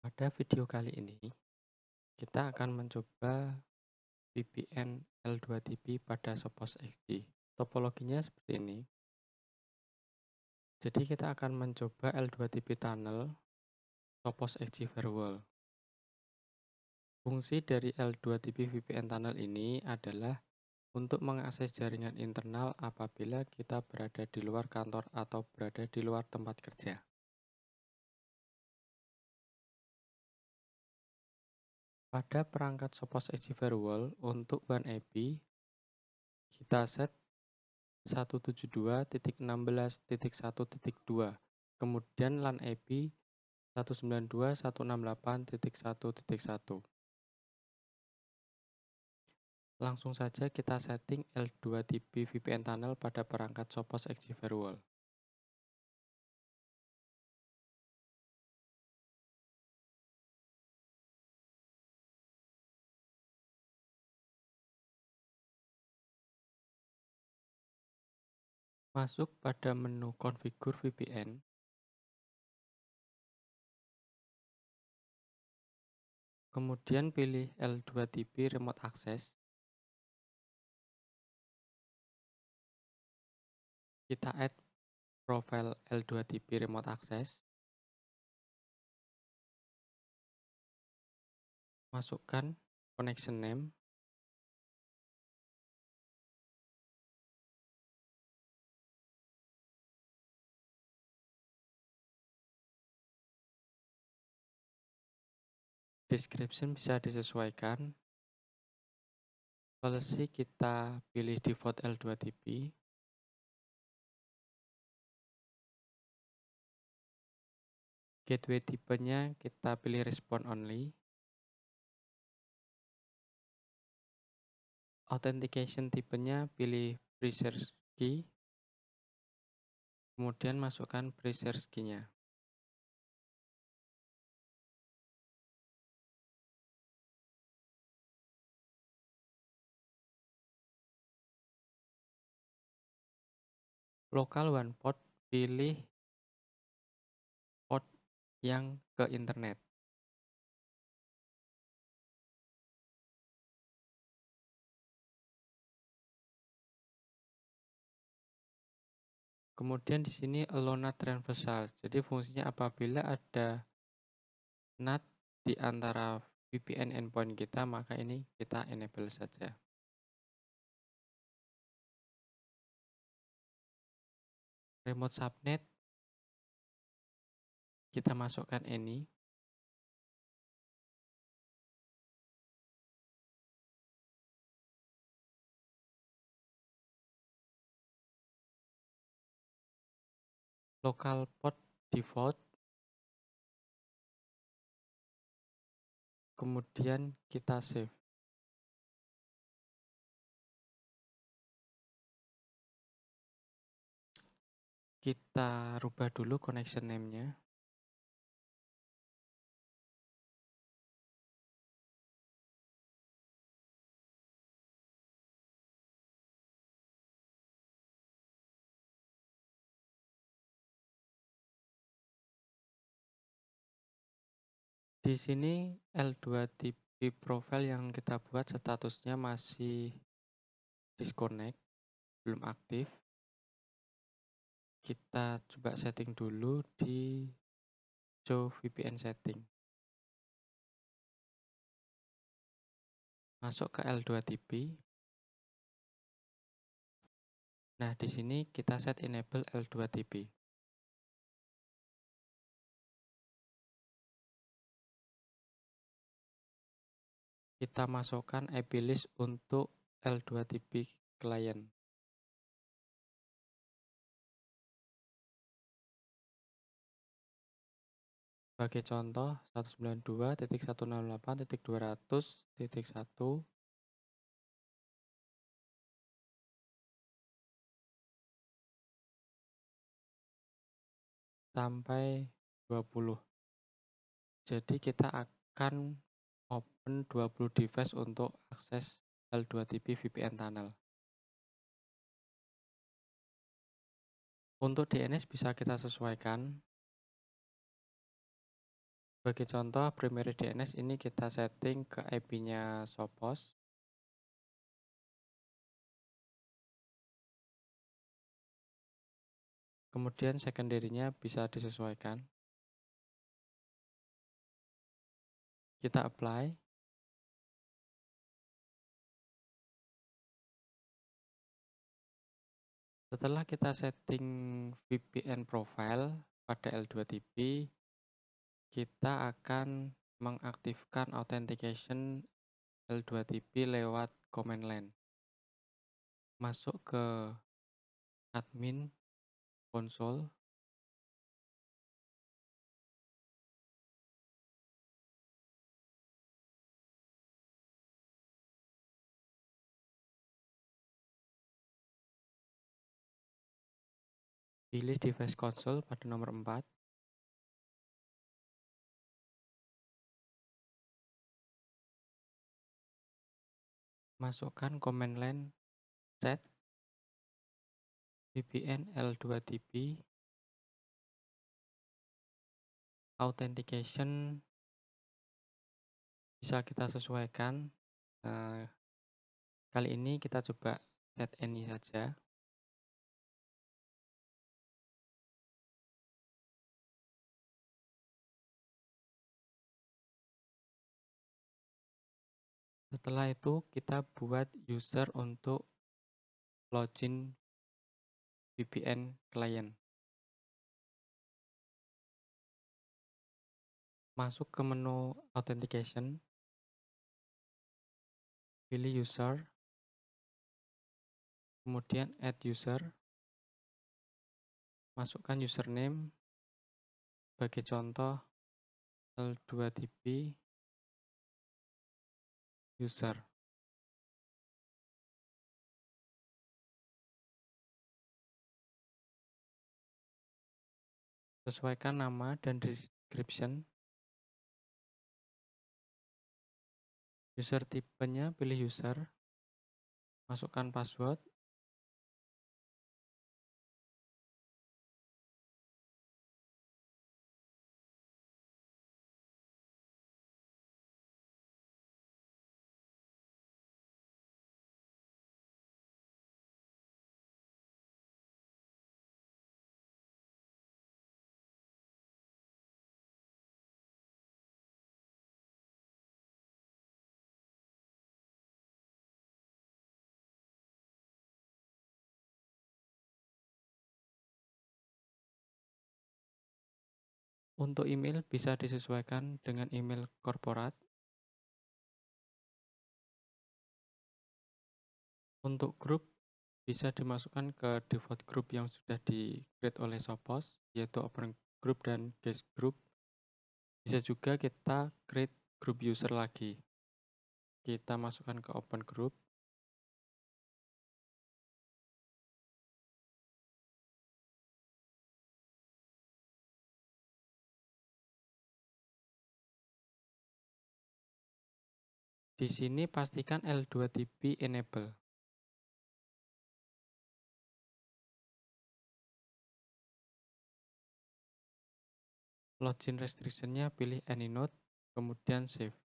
Pada video kali ini, kita akan mencoba VPN L2TP pada Sophos XG. Topologinya seperti ini. Jadi kita akan mencoba L2TP tunnel Sophos XG firewall. Fungsi dari L2TP VPN tunnel ini adalah untuk mengakses jaringan internal apabila kita berada di luar kantor atau berada di luar tempat kerja. Pada perangkat Sophos XG firewall untuk WAN IP, kita set 172.16.1.2, kemudian LAN IP 192.168.1.1. Langsung saja kita setting L2TP VPN tunnel pada perangkat Sophos XG firewall. Masuk pada menu Configure VPN. Kemudian pilih L2TP Remote Access. Kita add profile L2TP Remote Access. Masukkan connection name. Description bisa disesuaikan. Policy kita pilih default L2TP. Gateway tipenya kita pilih respond only. Authentication tipenya pilih pre-share key. Kemudian masukkan pre-share key-nya. Local WAN port, pilih port yang ke internet. Kemudian di sini allow NAT transversal. Jadi fungsinya apabila ada NAT di antara VPN endpoint kita, maka ini kita enable saja. Remote subnet kita masukkan ini. Local port default. Kemudian kita save. Kita rubah dulu connection name-nya. Di sini L2TP profile yang kita buat statusnya masih disconnect, belum aktif. Kita coba setting dulu di show VPN setting. Masuk ke L2TP. Nah, di sini kita set enable L2TP. Kita masukkan IP list untuk L2TP client. Sebagai contoh, 192.168.200.1 sampai 20. Jadi kita akan open 20 device untuk akses L2TP VPN tunnel. Untuk DNS bisa kita sesuaikan. Sebagai contoh, primary DNS ini kita setting ke IP-nya Sophos. Kemudian secondary-nya bisa disesuaikan. Kita apply. Setelah kita setting VPN profile pada L2TP, kita akan mengaktifkan authentication L2TP lewat command line. Masuk ke admin console. Pilih device console pada nomor 4. Masukkan command line set VPN L2TP authentication bisa kita sesuaikan. Kali ini kita coba set any saja. Setelah itu kita buat user untuk login VPN client. Masuk ke menu authentication, pilih user, kemudian add user, masukkan username, sebagai contoh L2TP user. Sesuaikan nama dan description. User tipenya pilih user, masukkan password, untuk email bisa disesuaikan dengan email korporat. Untuk grup bisa dimasukkan ke default group yang sudah di-create oleh Sophos, yaitu open group dan guest group. Bisa juga kita create group user lagi. Kita masukkan ke open group. Di sini pastikan L2TP enable. Login restriction-nya pilih any node, kemudian save.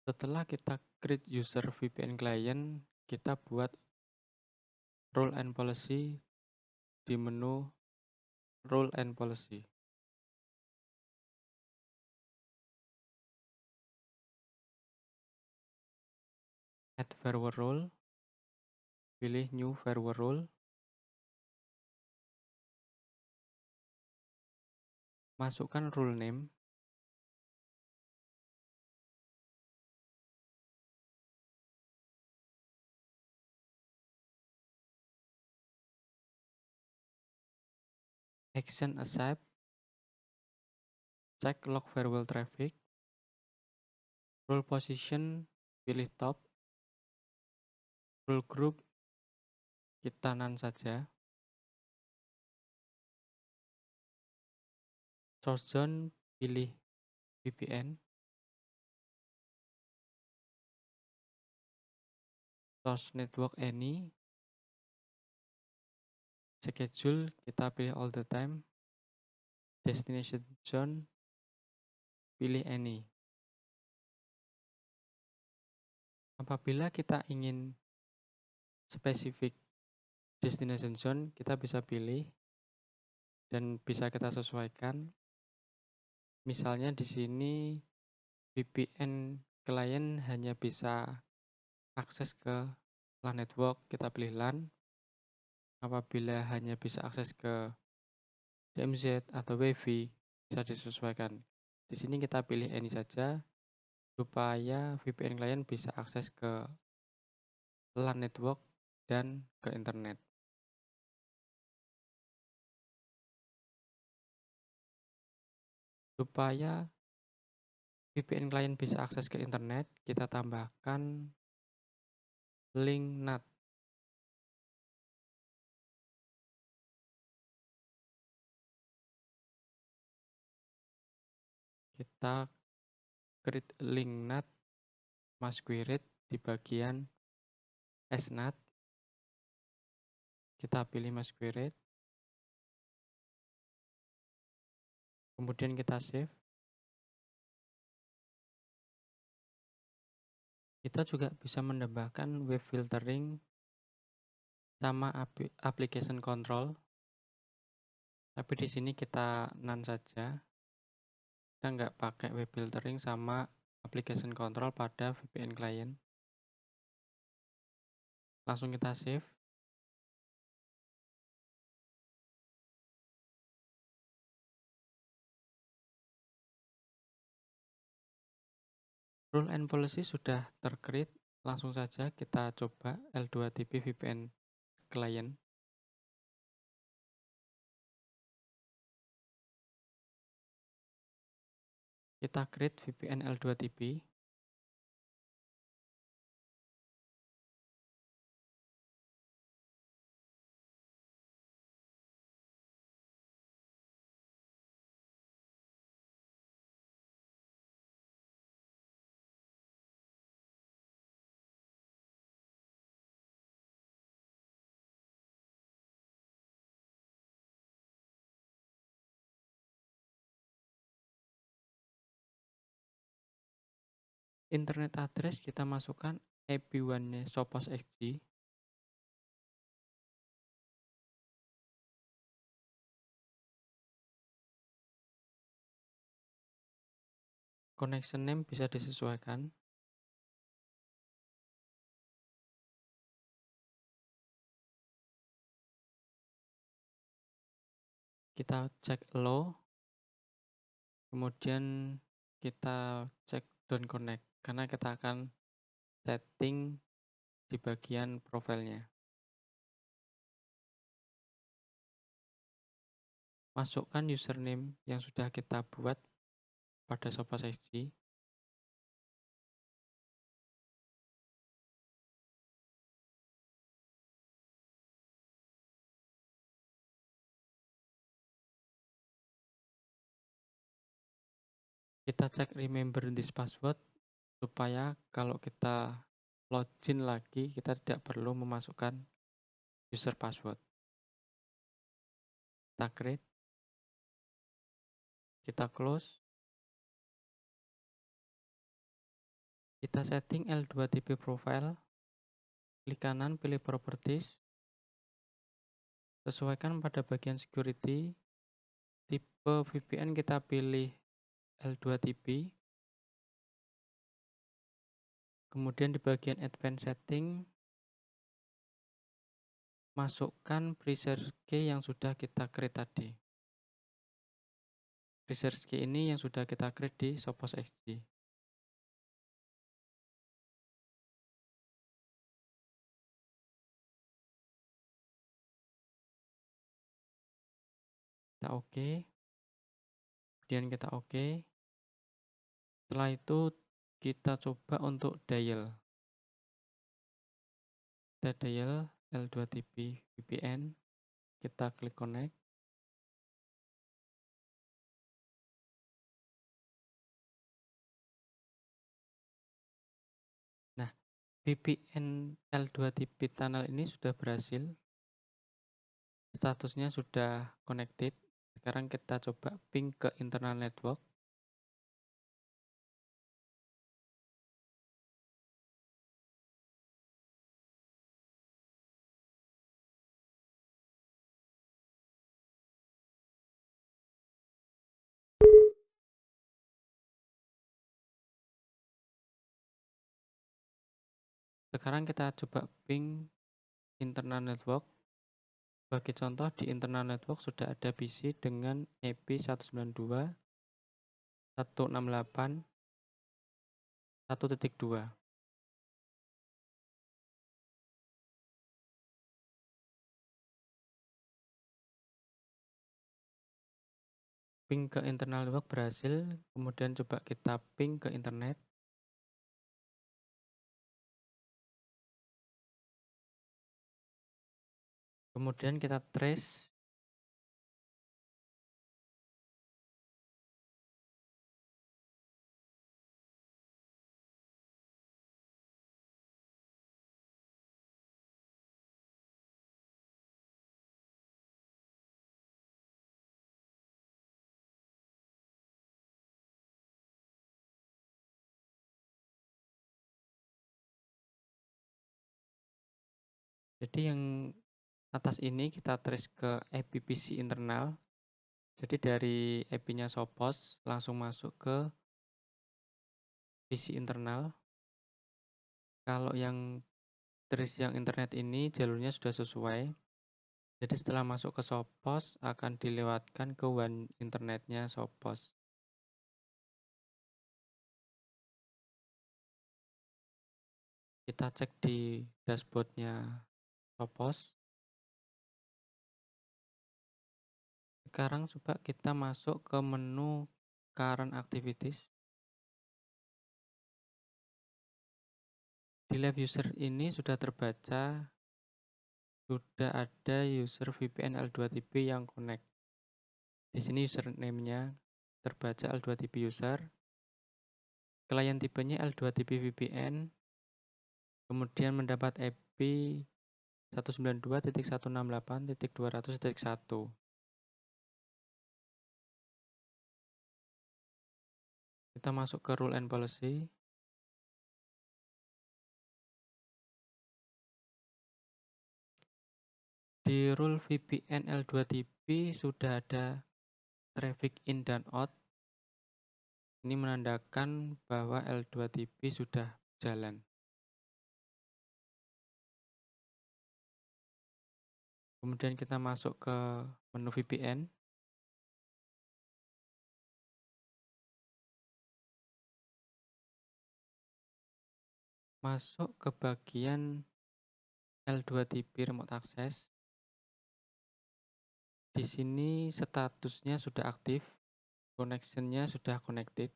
Setelah kita create user VPN client, kita buat role and policy di menu role and policy. Add firewall role, pilih new firewall role, masukkan role name, action accept, check log firewall traffic, role position, pilih top, role group, kita none saja, source zone, pilih VPN, source network any, schedule kita pilih all the time, destination zone pilih any. Apabila kita ingin spesifik destination zone, kita bisa pilih dan bisa kita sesuaikan. Misalnya di sini VPN client hanya bisa akses ke LAN network, kita pilih LAN. Apabila hanya bisa akses ke DMZ atau WiFi, bisa disesuaikan. Di sini kita pilih any saja supaya VPN client bisa akses ke LAN network dan ke internet. Supaya VPN client bisa akses ke internet, kita tambahkan link NAT. Kita create link NAT masquerade di bagian SNAT. Kita pilih masquerade. Kemudian kita save. Kita juga bisa menambahkan web filtering sama application control. Tapi di sini kita none saja. Kita nggak pakai web filtering sama application control pada VPN client. Langsung kita save. Rule and policy sudah tercreate. Langsung saja kita coba L2TP VPN client. Kita create VPN L2TP. Internet address kita masukkan IP1-nya SoPosXG. Connection name bisa disesuaikan. Kita cek allow. Kemudian kita cek don't connect karena kita akan setting di bagian profilnya. Masukkan username yang sudah kita buat pada SoPosXG. Kita cek remember this password supaya kalau kita login lagi kita tidak perlu memasukkan user password. Kita create, kita close, kita setting L2TP profile, klik kanan pilih properties, sesuaikan pada bagian security, tipe VPN kita pilih L2TP, kemudian di bagian advanced setting, masukkan preserve key yang sudah kita create tadi. Preserve key ini yang sudah kita create di SoPosXG. Kita oke, kemudian kita oke. Setelah itu kita coba untuk dial. Kita dial L2TP VPN, kita klik connect. Nah, VPN L2TP tunnel ini sudah berhasil, statusnya sudah connected. Sekarang kita coba ping ke internal network. Sekarang kita coba ping internal network. Sebagai contoh, di internal network sudah ada PC dengan IP 192.168.1.2. Ping ke internal network berhasil, kemudian coba kita ping ke internet. Kemudian kita trace jadi yang atas ini kita trace ke IP PC internal. Jadi dari IP-nya Sophos langsung masuk ke PC internal. Kalau yang trace yang internet ini jalurnya sudah sesuai. Jadi setelah masuk ke Sophos akan dilewatkan ke WAN internetnya Sophos. Kita cek di dashboardnya Sophos. Sekarang coba kita masuk ke menu Current Activities. Di lab user ini sudah terbaca, sudah ada user VPN L2TP yang connect. Di sini username-nya terbaca L2TP user. Klien tipenya L2TP VPN. Kemudian mendapat IP 192.168.200.1. Kita masuk ke rule and policy. Di rule VPN L2TP sudah ada traffic in dan out. Ini menandakan bahwa L2TP sudah jalan. Kemudian kita masuk ke menu VPN. Masuk ke bagian L2TP Remote Access. Di sini statusnya sudah aktif, connection-nya sudah connected.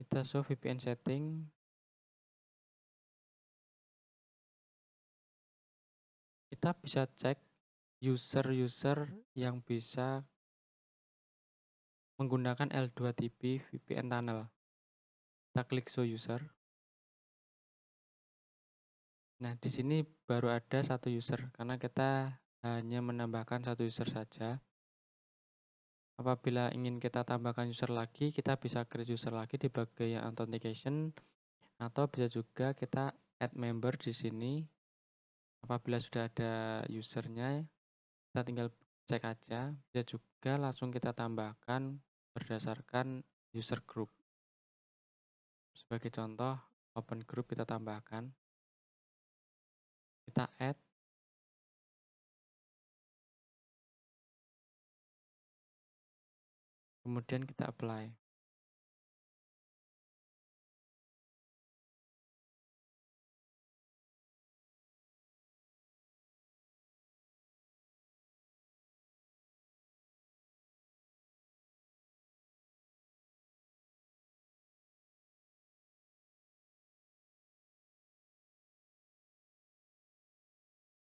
Kita show VPN setting. Kita bisa cek user-user yang bisa menggunakan L2TP VPN tunnel. Kita klik show user. Nah, di sini baru ada satu user karena kita hanya menambahkan satu user saja. Apabila ingin kita tambahkan user lagi, kita bisa create user lagi di bagian authentication, atau bisa juga kita add member di sini. Apabila sudah ada usernya, kita tinggal cek aja. Bisa juga langsung kita tambahkan berdasarkan user group. Sebagai contoh, open group kita tambahkan. Kita add. Kemudian kita apply.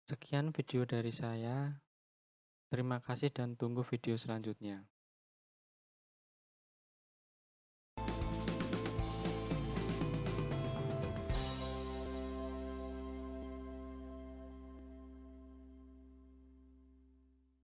Sekian video dari saya. Terima kasih dan tunggu video selanjutnya.